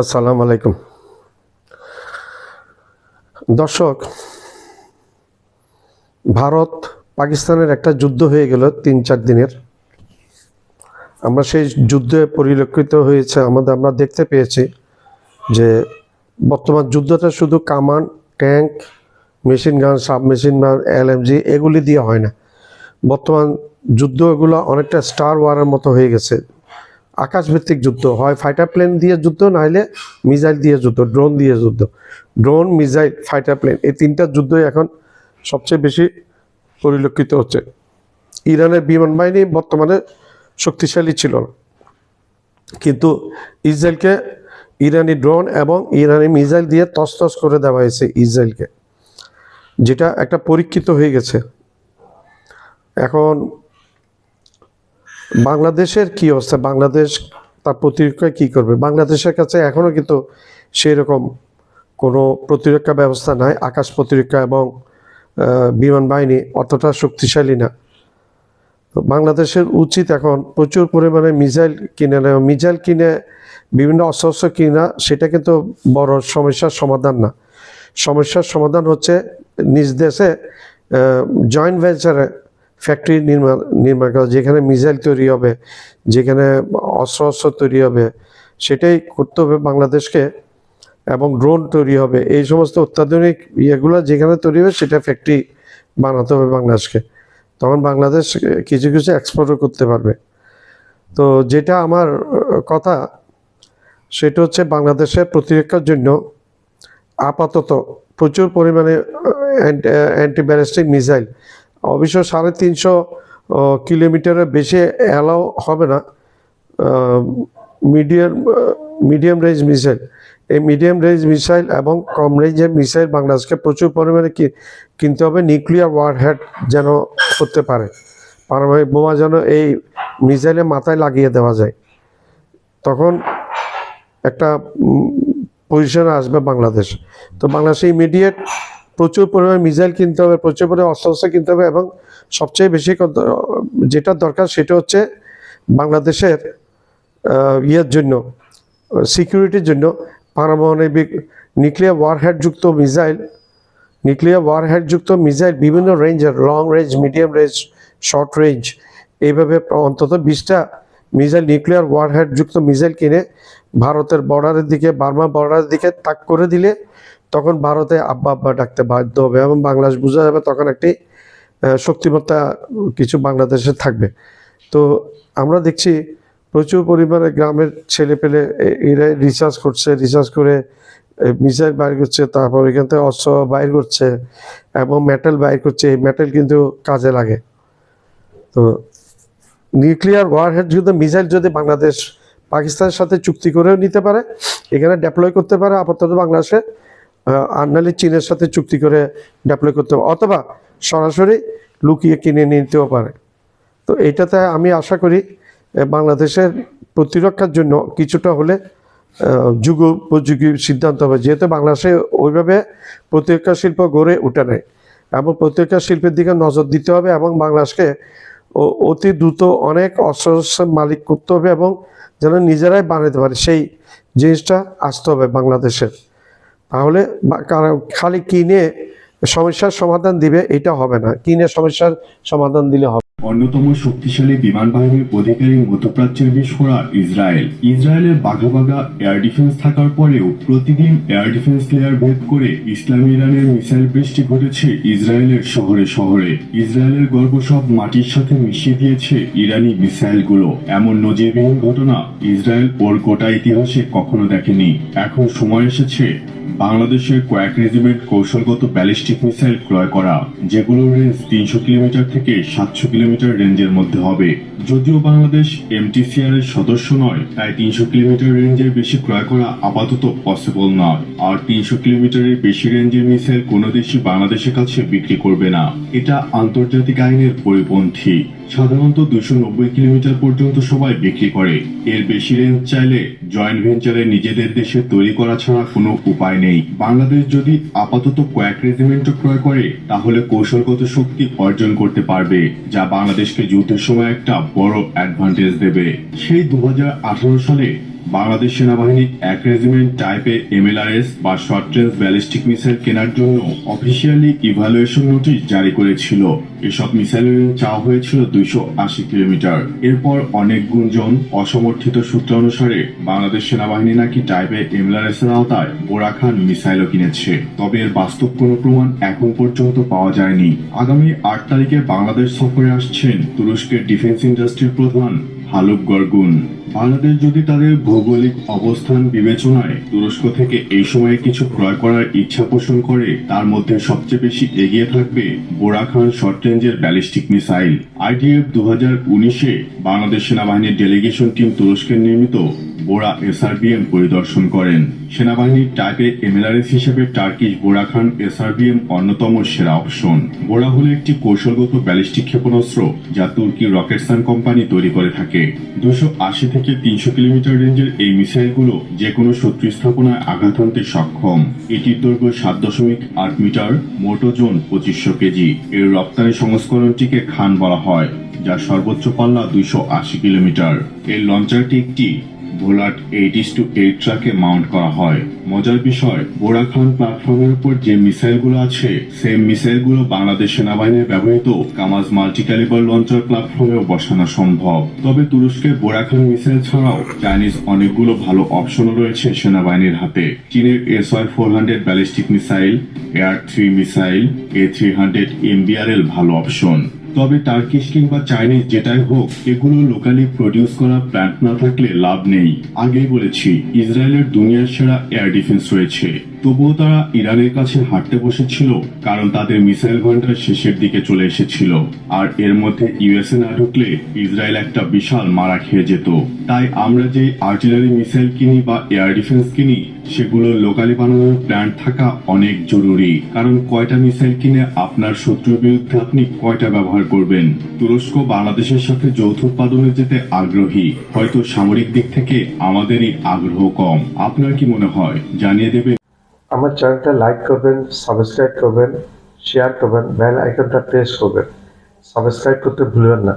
আসসালামু আলাইকুম দর্শক। ভারত পাকিস্তানের একটা যুদ্ধ হয়ে গেল ৩-৪ দিনের। আমরা সেই যুদ্ধে পরিলক্ষিত হয়েছে আমরা দেখতে পেয়েছি যে বর্তমান যুদ্ধটা শুধু কামান, ট্যাঙ্ক, মেশিন গান, সাবমেশিন গান, এলএমজি এগুলি দিয়ে হয় না। বর্তমান যুদ্ধ এগুলো অনেকটা স্টার ওয়ারের মতো হয়ে গেছে। আকাশভিত্তিক যুদ্ধ, হয় ফাইটার প্লেন দিয়ে যুদ্ধ, নাহলে মিসাইল দিয়ে যুদ্ধ, ড্রোন দিয়ে যুদ্ধ। ড্রোন, মিসাইল, ফাইটার প্লেন এই তিনটা যুদ্ধই এখন সবচেয়ে বেশি পরিলক্ষিত হচ্ছে। ইরানের বিমান বাহিনী বর্তমানে শক্তিশালী ছিল না, কিন্তু ইসরায়েলকে ইরানি ড্রোন এবং ইরানি মিসাইল দিয়ে তছনছ করে দেওয়া হয়েছে ইসরায়েলকে, যেটা একটা পরীক্ষিত হয়ে গেছে। এখন বাংলাদেশের কি অবস্থা? বাংলাদেশ তার প্রতিরক্ষায় কি করবে? বাংলাদেশের কাছে এখনও কিন্তু সেই রকম কোনো প্রতিরক্ষা ব্যবস্থা নাই। আকাশ প্রতিরক্ষা এবং বিমান বাহিনী অতটা শক্তিশালী না। বাংলাদেশের উচিত এখন প্রচুর পরিমাণে মিসাইল কিনে নেওয়া। মিসাইল কিনে বিভিন্ন অস্ত্র কিনা সেটা কিন্তু বড় সমস্যার সমাধান না। সমস্যার সমাধান হচ্ছে নিজ দেশে জয়েন্ট ভেঞ্চারে ফ্যাক্টরি নির্মাণ করা, যেখানে মিসাইল তৈরি হবে, যেখানে অস্ত্র তৈরি হবে, সেটাই করতে হবে বাংলাদেশকে। এবং ড্রোন তৈরি হবে, এই সমস্ত অত্যাধুনিক ইয়েগুলো যেখানে তৈরি হবে সেটা ফ্যাক্টরি বানাতে হবে বাংলাদেশকে। তখন বাংলাদেশ কিছু কিছু এক্সপোর্টও করতে পারবে। তো যেটা আমার কথা, সেটা হচ্ছে বাংলাদেশের প্রতিরক্ষার জন্য আপাতত প্রচুর পরিমাণে অ্যান্টি ব্যালিস্টিক মিসাইল, অবশ্য 350 কিলোমিটারের বেশি অ্যালাও হবে না। মিডিয়াম রেঞ্জ মিসাইল, এই মিডিয়াম রেঞ্জ মিসাইল এবং কম রেঞ্জের মিসাইল বাংলাদেশকে প্রচুর পরিমাণে কিনতে হবে। নিউক্লিয়ার ওয়ারহেড যেন করতে পারে, পারমাণবিক বোমা যেন এই মিসাইলের মাথায় লাগিয়ে দেওয়া যায়, তখন একটা পজিশনে আসবে বাংলাদেশ। তো বাংলাদেশে ইমিডিয়েট প্রচুর পরিমাণে মিসাইল কিনতে হবে, প্রচুর পরিমাণে অস্ত্র কিনতে হবে, এবং সবচেয়ে বেশি যেটা দরকার সেটা হচ্ছে বাংলাদেশের ইয়ের জন্য, সিকিউরিটির জন্য পারমাণবিক নিউক্লিয়ার ওয়ারহেডযুক্ত মিসাইল বিভিন্ন রেঞ্জের, long range, medium range, short range, এইভাবে অন্তত 20টা মিসাইল, নিউক্লিয়ার ওয়ারহেডযুক্ত মিসাইল কিনে ভারতের বর্ডারের দিকে, বার্মা বর্ডারের দিকে তাক করে দিলে তখন ভারতে আব্বা আব্বা ডাকতে বাধ্য হবে এবং বাংলাদেশ বোঝা যাবে তখন একটি শক্তিমত্তা কিছু বাংলাদেশে থাকবে। তো আমরা দেখছি প্রচুর পরিমাণে গ্রামের ছেলে পেলে এরা রিসার্চ করে মিসাইল বাইর করছে, তারপর এখান থেকে অস্ত্র বাইর করছে এবং মেটাল বাইর করছে। এই মেটাল কিন্তু কাজে লাগে। তো নিউক্লিয়ার ওয়ারহেড যদি মিসাইল যদি বাংলাদেশ পাকিস্তানের সাথে চুক্তি করেও নিতে পারে, এখানে ডেপ্লয় করতে পারে আপাতত বাংলাদেশে, আর নাহলে চীনের সাথে চুক্তি করে ডেপ্লয় করতে পারে, অথবা সরাসরি লুকিয়ে কিনে নিতেও পারে। তো এইটাতে আমি আশা করি বাংলাদেশের প্রতিরক্ষার জন্য কিছুটা হলে যুগোপযোগী সিদ্ধান্ত হবে, যেহেতু বাংলাদেশে ওইভাবে প্রতিরক্ষা শিল্প গড়ে ওঠে নাই, এবং প্রতিরক্ষা শিল্পের দিকে নজর দিতে হবে এবং বাংলাদেশকে অতি দ্রুত অনেক অস্ত্রের মালিক করতে হবে এবং যেন নিজেরাই বানাতে পারে, সেই জিনিসটা আসতে হবে বাংলাদেশের। তাহলে খালি কিনে সমস্যার সমাধান দিবে এটা হবে না, কিনে সমস্যার সমাধান দিলে হবে। অন্যতম শক্তিশালী বিমান বাহিনীর অধিকারী মধ্যপ্রাচ্যের বিস্ফোরা ইসরায়েলের বাঘা বাঘা এয়ার ডিফেন্স থাকার পরেও প্রতিদিন এয়ার ডিফেন্স লেয়ার ভেদ করে ইসলামী ইরানের মিসাইল বৃষ্টি ঘটেছে ইসরায়েলের শহরে শহরে। ইসরায়েলের গর্ব সব মাটির সাথে মিশিয়ে দিয়েছে ইরানি মিসাইলগুলো। এমন নজিরবিহীন ঘটনা ইসরায়েল ওর গোটা ইতিহাসে কখনো দেখেনি। এখন সময় এসেছে বাংলাদেশের কয়েক রেজিমেন্ট কৌশলগত ব্যালিস্টিক মিসাইল ক্রয় করা, যেগুলোর রেঞ্জ 300 কিলোমিটার থেকে 700 কিলোমিটার রেঞ্জের মধ্যে হবে। যদিও বাংলাদেশ এমটিসিআর এর সদস্য নয়, তাই 300 কিলোমিটার রেঞ্জের বেশি ক্রয় করা আপাতত পসিবল নয়। আর 300 কিলোমিটারের বেশি রেঞ্জের মিসাইল কোনো দেশই বাংলাদেশের কাছে বিক্রি করবে না, এটা আন্তর্জাতিক আইনের পরিপন্থী। সাধারণত 290 কিলোমিটার পর্যন্ত সবাই বিক্রি করে। এর বেশি রেঞ্জ চাইলে জয়েন্ট ভেঞ্চারে নিজেদের দেশে তৈরি করা ছাড়া কোনো উপায় নেই। বাংলাদেশ যদি আপাতত কয়েক রেজিমেন্ট ক্রয় করে, তাহলে কৌশলগত শক্তি অর্জন করতে পারবে, যা বাংলাদেশকে যুদ্ধের সময় একটা বড় অ্যাডভান্টেজ দেবে। সেই 2018 সালে বাংলাদেশ সেনাবাহিনী 1 রেজিমেন্ট টাইপে MLRS বা শর্ট রেঞ্জ ব্যালিস্টিক মিসাইল কেনার জন্য অফিসিয়ালি ইভালুয়েশন নোটিশ জারি করেছিল। এসব মিসাইলের চাওয়া হয়েছিল 280 কিলোমিটার। এরপর অনেক গুঞ্জন, অসমর্থিত সূত্র অনুসারে বাংলাদেশ সেনাবাহিনী নাকি টাইপে MLRS এর আওতায় বোরা খান মিসাইলও কিনেছে। তবে এর বাস্তব কোনো প্রমাণ এখন পর্যন্ত পাওয়া যায়নি। আগামী 8 তারিখে বাংলাদেশ সফরে আসছেন তুরস্কের ডিফেন্স ইন্ডাস্ট্রির প্রধান হালুক গরগুন। বাংলাদেশ যদি তাদের ভৌগোলিক অবস্থান বিবেচনায় তুরস্ক থেকে এই সময়ে কিছু ক্রয় করার ইচ্ছা পোষণ করে, তার মধ্যে সবচেয়ে বেশি এগিয়ে থাকবে বোরা খান শর্ট রেঞ্জের ব্যালিস্টিক মিসাইল। IDF 2019-এ বাংলাদেশ সেনাবাহিনীর ডেলিগেশন টিম তুরস্কের নির্মিত বোরা SRBM পরিদর্শন করেন। সেনাবাহিনীর টাইপে MLRS হিসেবে টার্কিশ বোরা খান SRBM অন্যতম সেরা অপশন। বোরা হলো একটি কৌশলগত ব্যালিস্টিক ক্ষেপণাস্ত্র যা তুর্কি রকেটসান কোম্পানি তৈরি করে থাকে। 280 থেকে 300 কিলোমিটার রেঞ্জের এই মিসাইলগুলো যে কোনো শত্রু স্থাপনায় আঘাত হানতে সক্ষম। এটির দৈর্ঘ্য 7.8 মিটার, মোট ওজন 2500 কেজি। এর রপ্তানি সংস্করণটিকে খান বলা হয়, যার সর্বোচ্চ পাল্লা 280 কিলোমিটার। এর লঞ্চারটি একটি ভোলাট 8:8 ট্রাকে মাউন্ট করা হয়। মজার বিষয়, বোরা খান প্ল্যাটফর্মের উপর যে মিসাইলগুলো আছে, সেই মিসাইলগুলো বাংলাদেশ সেনাবাহিনীর ব্যবহৃত কামাজ মাল্টি ক্যালিবার লঞ্চার প্ল্যাটফর্মেও বসানো সম্ভব। তবে তুরস্কের বোরা খান মিসাইল ছাড়াও চাইনিজ অনেকগুলো ভালো অপশনও রয়েছে সেনাবাহিনীর হাতে। চীনের SY-400 ballistic missile, AR-3 missile, A-300 MBRL ভালো অপশন। তবে টার্কিশ কিংবা চাইনিজ যেটাই হোক, এগুলো লোকালি প্রডিউস করা প্ল্যান্ট না থাকলে লাভ নেই। আগেই বলেছি, ইসরায়েলের দুনিয়ার সেরা এয়ার ডিফেন্স রয়েছে, তবুও তারা ইরানের কাছে হাঁটতে বসেছিল, কারণ তাদের মিসাইল ভান্ডার শেষের দিকে চলে এসেছিল। আর এর মধ্যে USA না ঢুকলে ইসরায়েল একটা বিশাল মারা খেয়ে যেত। তাই আমরা যে আর্টিলারি মিসাইল কিনি বা এয়ার ডিফেন্স কিনি, সেগুলো লোকালি বানানোর প্ল্যান্ট থাকা অনেক জরুরি। কারণ কয়টা মিসাইল কিনে আপনার শত্রুর বিরুদ্ধে আপনি কয়টা ব্যবহার করবেন। তুরস্ক বাংলাদেশের সাথে যৌথ উৎপাদনে যেতে আগ্রহী, হয়তো সামরিক দিক থেকে আমাদেরই আগ্রহ কম। আপনার কি মনে হয়? জানিয়ে দেবেন। আমার চ্যানেলটা লাইক করবেন, সাবস্ক্রাইব করবেন, শেয়ার করবেন, বেল আইকনটা প্রেস করবেন। সাবস্ক্রাইব করতে ভুলবেন না।